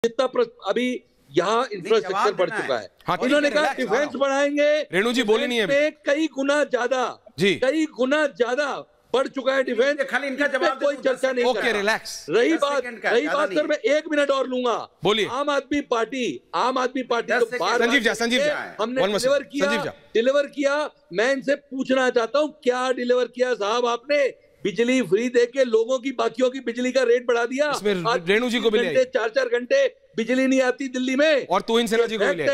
जितना अभी यहाँ इंफ्रास्ट्रक्चर बढ़ चुका है। हाँ, इन्होंने कहा डिफेंस बढ़ाएंगे। रेणु जी बोली नहीं है, कई गुना ज्यादा बढ़ चुका है डिफेंस। खाली इनका जवाब कोई चर्चा नहीं। Okay, relax. रही बात सर, मैं 1 मिनट और लूंगा। बोलिए। आम आदमी पार्टी तो संजीव झा हमने डिलीवर किया। मैं इनसे पूछना चाहता हूँ, क्या डिलीवर किया साहब आपने? बिजली फ्री देके लोगों की, बाकियों की बिजली का रेट बढ़ा दिया। रेणु जी को भी 4 घंटे बिजली नहीं आती दिल्ली में। और तोहिन सिन्हा जी को भी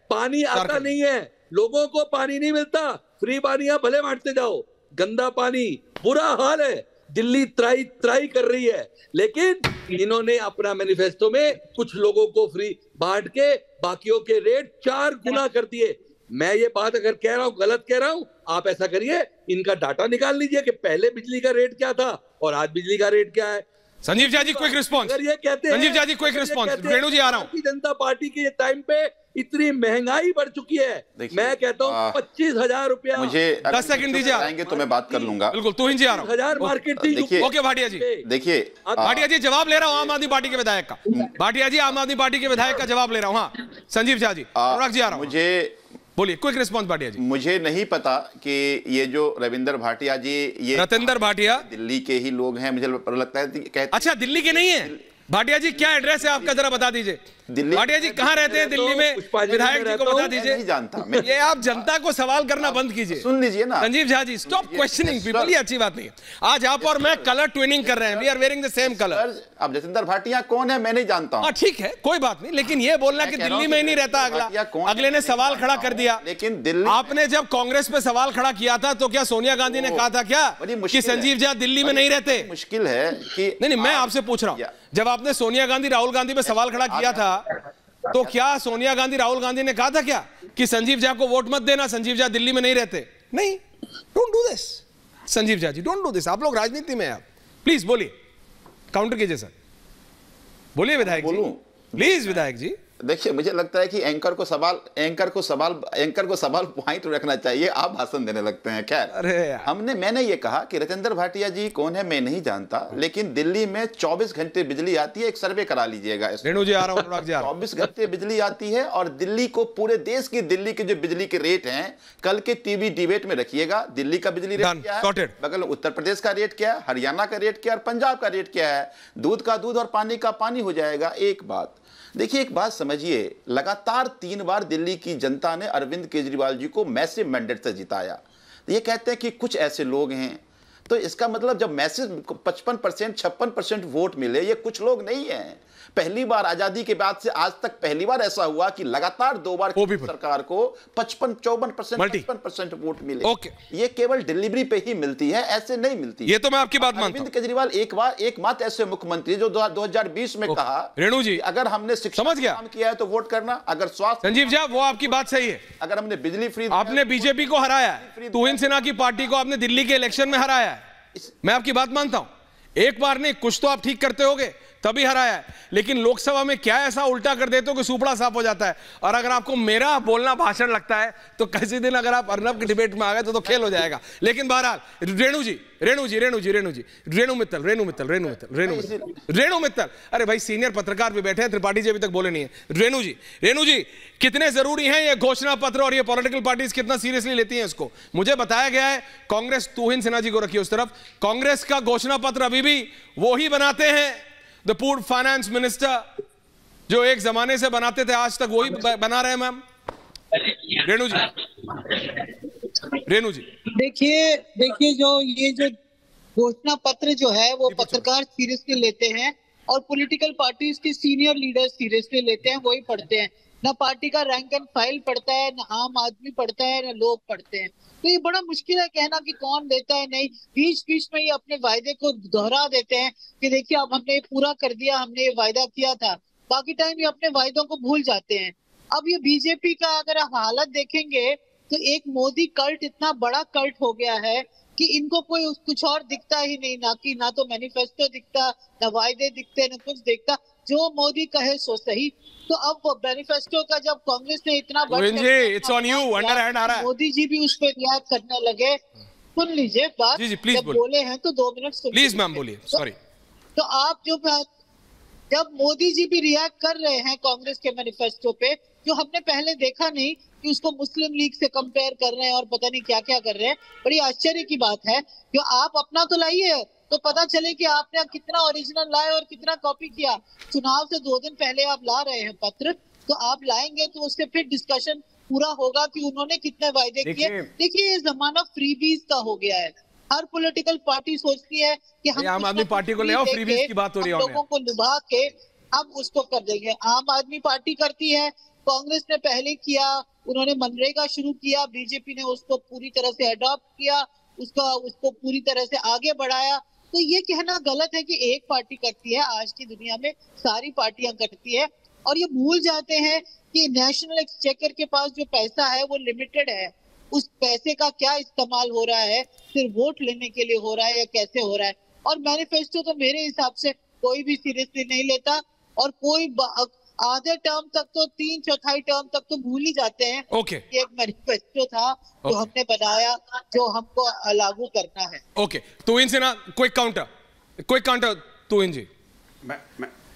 पानी आता नहीं है, लोगों को पानी नहीं मिलता। फ्री पानी आप भले बांटते जाओ, गंदा पानी, बुरा हाल है। दिल्ली त्राई कर रही है, लेकिन इन्होंने अपना मैनिफेस्टो में कुछ लोगों को फ्री बांट के बाकियों के रेट 4 गुना कर दिए। मैं ये बात अगर कह रहा हूं, गलत कह रहा हूं, आप ऐसा करिए, इनका डाटा निकाल लीजिए कि पहले बिजली का रेट क्या था और आज बिजली का रेट क्या है। संजीव झा जी क्विक रिस्पांस। अगर ये कहते हैं, संजीव झा जी क्विक रिस्पांस। रेणु जी आ रहा हूं। भारतीय जनता पार्टी के टाइम पे इतनी महंगाई बढ़ चुकी है, मैं कहता हूँ 25,000 रुपया। मुझे 10 सेकंड दीजिए, आएंगे तो मैं बात कर लूंगा। बिल्कुल, तोहिन जी आ रहा हूं। 1000 मार्केट थी। ओके भाटिया जी, देखिए भाटिया जी जवाब ले रहा हूं आम आदमी पार्टी के विधायक का। भाटिया जी आम आदमी पार्टी के विधायक का जवाब ले रहा हूं। हाँ संजीव झा जी, अनुराग जी आ रहा हूं। मुझे बोलिए, क्विक रिस्पांस भाटिया जी। मुझे नहीं पता कि ये जो रविंदर भाटिया जी, ये रतिंदर भाटिया दिल्ली के ही लोग हैं, मुझे लगता है कहते। अच्छा, दिल्ली के नहीं है भाटिया जी? क्या एड्रेस है आपका, जरा बता दीजिए। भाटिया जी कहाँ रहते हैं दिल्ली में? विधायक जी को बता दीजिए। नहीं जानता मैं। ये आप जनता को सवाल करना बंद कीजिए। सुन लीजिए ना संजीव झा जी, स्टॉप क्वेश्चनिंग पीपल। ये अच्छी बात नहीं है। आज आप और मैं कलर ट्विनिंग कर रहे हैं। We are wearing the same colour. अब जतिंदर भाटिया कौन है मैं नहीं जानता हूं। ठीक है, कोई बात नहीं, लेकिन ये बोलना कि दिल्ली में ही नहीं रहता अगले ने सवाल खड़ा कर दिया। लेकिन दिल्ली, आपने जब कांग्रेस पे सवाल खड़ा किया था तो क्या सोनिया गांधी ने कहा था क्या कि संजीव झा दिल्ली में नहीं रहते? मुश्किल है कि नहीं, मैं आपसे पूछ रहा हूं, जब आपने सोनिया गांधी राहुल गांधी पे सवाल खड़ा किया था तो क्या सोनिया गांधी राहुल गांधी ने कहा था क्या कि संजीव झा को वोट मत देना, संजीव झा दिल्ली में नहीं रहते? नहीं, don't do this Sanjeev Jha ji, don't do this. आप लोग राजनीति में हैं, आप प्लीज बोलिए, काउंटर कीजिए सर। बोलिए विधायक जी, प्लीज विधायक जी। देखिए, मुझे लगता है कि एंकर को सवाल पॉइंट रखना चाहिए, आप भाषण देने लगते हैं। खैर, मैंने ये कहा कि रतिंदर भाटिया जी कौन है मैं नहीं जानता, लेकिन दिल्ली में 24 घंटे बिजली आती है। एक सर्वे करा लीजिएगा। रेणु जी आ रहा हूं। 24 घंटे बिजली आती है और दिल्ली को, पूरे देश की दिल्ली के जो बिजली के रेट हैं, कल के टीवी डिबेट में रखिएगा। दिल्ली का बिजली रेट क्या है, बगल उत्तर प्रदेश का रेट क्या है, हरियाणा का रेट क्या है और पंजाब का रेट क्या है। दूध का दूध और पानी का पानी हो जाएगा। एक बात देखिए, एक बात समझिए, लगातार 3 बार दिल्ली की जनता ने अरविंद केजरीवाल जी को मैसिव मैंडेट से जिताया। ये कहते हैं कि कुछ ऐसे लोग हैं, तो इसका मतलब जब मैसिव 55%, 56% वोट मिले, ये कुछ लोग नहीं हैं। पहली बार आजादी के बाद से आज तक पहली बार ऐसा हुआ कि लगातार 2 बार सरकार को 54% वोट मिले। ये केवल डिलीवरी पे ही मिलती है, ऐसे नहीं मिलती। ये तो मैं आपकी बात मानता हूं। अरविंद केजरीवाल एकमात्र ऐसे मुख्यमंत्री जो 2020 में कहा, रेणु जी, अगर हमने शिक्षा काम किया है तो वोट करना, अगर स्वास्थ्य। संजीव जी, वो आपकी बात सही है। अगर हमने बिजली फ्री, आपने बीजेपी को हराया है, तोहिन सिन्हा की पार्टी को आपने दिल्ली के इलेक्शन में हराया है, मैं आपकी बात मानता हूं। एक बार नहीं, कुछ तो आप ठीक करते होगे तभी हराया है, लेकिन लोकसभा में क्या ऐसा उल्टा कर देते हो कि सुपड़ा साफ हो जाता है। और अगर आपको मेरा बोलना भाषण लगता है तो किसी दिन अगर आप अर्नब की डिबेट में आ गए तो खेल हो जाएगा। लेकिन बहरहाल, रेणु मित्तल, अरे भाई सीनियर पत्रकार भी बैठे हैं, त्रिपाठी जी अभी तक बोले नहीं है। रेणु जी, कितने जरूरी हैं ये घोषणा पत्र और ये पॉलिटिकल पार्टीज कितना सीरियसली लेती हैं इसको? मुझे बताया गया है कांग्रेस, तोहिन सिन्हा जी को रखिए उस तरफ, कांग्रेस का घोषणा पत्र अभी भी वो ही बनाते हैं, द पूर्व फाइनेंस मिनिस्टर, जो एक जमाने से बनाते थे, आज तक वही बना रहे हैं। मैम रेणु जी, देखिए जो घोषणा पत्र जो है वो पत्रकार सीरियसली लेते हैं और पॉलिटिकल पार्टीज के सीनियर लीडर सीरियसली लेते हैं, वही पढ़ते हैं। ना पार्टी का रैंक एंड फाइल पढ़ता है, ना आम आदमी पढ़ता है, ना लोग पढ़ते हैं। तो ये बड़ा मुश्किल है कहना कि कौन देता है नहीं। बीच बीच में ये अपने वायदे को दोहरा देते हैं कि देखिए अब हमने पूरा कर दिया, हमने ये वायदा किया था। बाकी टाइम ये अपने वायदों को भूल जाते हैं। अब ये बीजेपी का अगर आप हालत देखेंगे तो एक मोदी कल्ट इतना बड़ा कल्ट हो गया है कि इनको कोई कुछ और दिखता ही नहीं, ना तो मैनिफेस्टो दिखता, ना वायदे दिखते, ना कुछ दिखता। जो मोदी कहे सो सही। तो अब मैनिफेस्टो का जब कांग्रेस ने इतना मोदी जी भी उस पर रिएक्ट करने लगे। सुन लीजिए बात, जब बोले हैं तो 2 मिनट सुन। प्लीज मैम बोलिए। सॉरी। तो आप जो जब मोदी जी भी रिएक्ट कर रहे हैं कांग्रेस के मैनिफेस्टो पे, जो हमने पहले देखा नहीं कि उसको मुस्लिम लीग से कंपेयर कर रहे हैं और पता नहीं क्या क्या कर रहे हैं, बड़ी आश्चर्य की बात है कि आप अपना तो लाइए तो पता चले कि आपने कितना ओरिजिनल लाए और कितना कॉपी किया। चुनाव से 2 दिन पहले आप ला रहे हैं पत्र, तो आप लाएंगे तो उससे फिर डिस्कशन पूरा होगा कि उन्होंने कितने वायदे किए। देखिए ये जमाना फ्रीबीज का हो गया है, हर पॉलिटिकल पार्टी सोचती है कि हम आम आदमी पार्टी को ले आओ, फ्रीबीज की बात हो रही है, लोगों को लुभा के हम उसको कर देंगे। आम आदमी पार्टी करती है, कांग्रेस ने पहले किया, उन्होंने मनरेगा शुरू किया, बीजेपी ने उसको पूरी तरह से अडॉप्ट किया, उसको पूरी तरह से आगे बढ़ाया। तो ये कहना गलत है कि एक पार्टी करती है, आज की दुनिया में सारी पार्टियां करती है और ये भूल जाते हैं कि नेशनल एक्सचेकर के पास जो पैसा है वो लिमिटेड है। उस पैसे का क्या इस्तेमाल हो रहा है, सिर्फ वोट लेने के लिए हो रहा है या कैसे हो रहा है। और मैनिफेस्टो तो मेरे हिसाब से कोई भी सीरियसली नहीं लेता और कोई आधे टर्म तक तो 3/4 टर्म तक तो भूल ही जाते हैं। ओके, एक मैनिफेस्टो था जो हमने बनाया, जो हमको लागू करना है। ओके, तो इनसे ना क्विक काउंटर तो इन जी।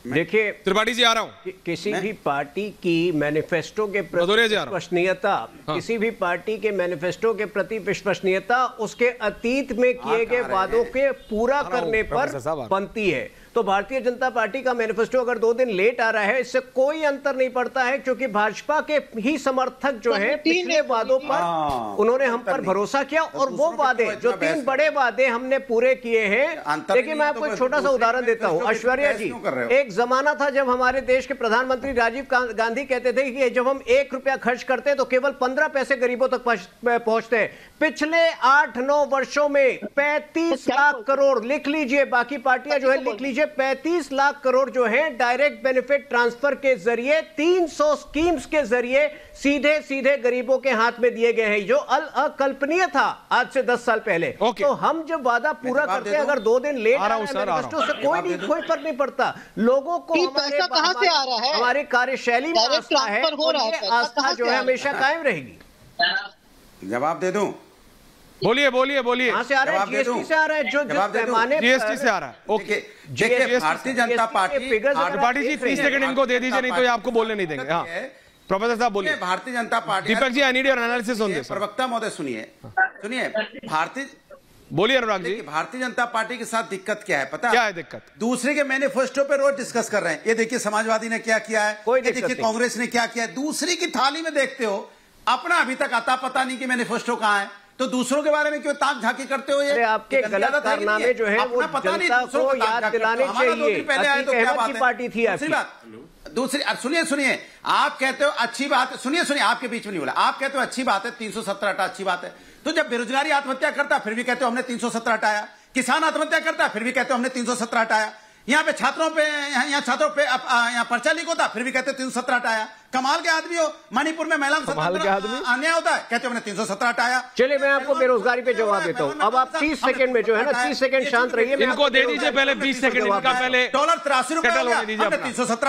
देखिए त्रिपाठी जी आ रहा हूं। किसी भी पार्टी की मैनिफेस्टो के प्रति विश्वसनीयता, किसी भी पार्टी के मैनिफेस्टो के प्रति विश्वसनीयता उसके अतीत में किए गए वादों के पूरा करने पर बनती है। तो भारतीय जनता पार्टी का मैनिफेस्टो अगर 2 दिन लेट आ रहा है, इससे कोई अंतर नहीं पड़ता है, क्योंकि भाजपा के ही समर्थक जो है पिछले वादों पर उन्होंने हम पर भरोसा किया और वो वादे जो 3 बड़े वादे हमने पूरे किए हैं। देखिए मैं आपको एक छोटा सा उदाहरण देता हूं। ऐश्वर्या जी, एक जमाना था जब हमारे देश के प्रधानमंत्री राजीव गांधी कहते थे कि जब हम 1 रुपया खर्च करते हैं तो केवल 15 पैसे गरीबों तक पहुंचते हैं। पिछले 8-9 वर्षों में 35 लाख करोड़, लिख लीजिए, बाकी पार्टियां जो है लिख लीजिए, 35 लाख करोड़ जो है डायरेक्ट बेनिफिट ट्रांसफर के जरिए 300 स्कीम्स के जरिए सीधे सीधे गरीबों के हाथ में दिए गए हैं, जो अकल्पनीय था आज से 10 साल पहले। तो हम जब वादा पूरा करते हैं, अगर 2 दिन लेट आ रहा है से कोई फर्क नहीं पड़ता। लोगों को पैसा कहां से आ रहा है, हमारी कार्यशैली में आस्था है, आस्था जो है हमेशा कायम रहेगी। जवाब दे दूं? बोलिए कहां से आ रहा है? जीएसटी से आ रहा है, जो पैमाने जीएसटी से आ रहा है। ओके, देखिए भारतीय जनता पार्टी, त्रिपाठी जी 30 सेकंड इनको दे दीजिए, नहीं तो ये आपको बोलने नहीं देंगे। हाँ प्रोफेसर साहब बोलिए। Bharatiya Janata Party, Deepak ji I need your analysis on this. प्रवक्ता महोदय सुनिए, भारतीय, बोलिए अनुराग जी। भारतीय जनता पार्टी के साथ दिक्कत क्या है पता है? क्या है दिक्कत? दूसरे के मैनिफेस्टो पे रोज डिस्कस कर रहे हैं। ये देखिए समाजवादी ने क्या किया है, ये देखिए कांग्रेस ने क्या किया है। दूसरी की थाली में देखते हो, अपना अभी तक आता पता नहीं कि मैनिफेस्टो कहां है, तो दूसरों के बारे में क्यों ताक झांकी करते हो? ये आपके गलत कारनामे जो है वो जनता को याद दिलाने चाहिए। अहमद की पार्टी थी आपकी। दूसरी सुनिए, आप कहते हो अच्छी बात है, सुनिए आपके बीच में नहीं बोला। आप कहते हो अच्छी बात है 317 हटा, अच्छी बात है। तो जब बेरोजगारी आत्महत्या करता फिर भी कहते हो हमने 317 हटाया, किसान आत्महत्या करता फिर भी कहते हो हमने 317 हटाया, यहाँ पे छात्रों पे यहाँ पर्चा लीक होता फिर भी कहते 317 हटाया। कमाल के आदमी हो। मणिपुर में महिला अन्याय होता है, कहते हो हमने 317 हटाया। चलिए मैं आपको बेरोजगारी पे जवाब देता हूँ। अब आप 30 सेकंड में जो है ना, 30 सेकंड शांत रहिए। इनको दे दीजिए पहले 20 सेकंड, इनका पहले $83 हमने 317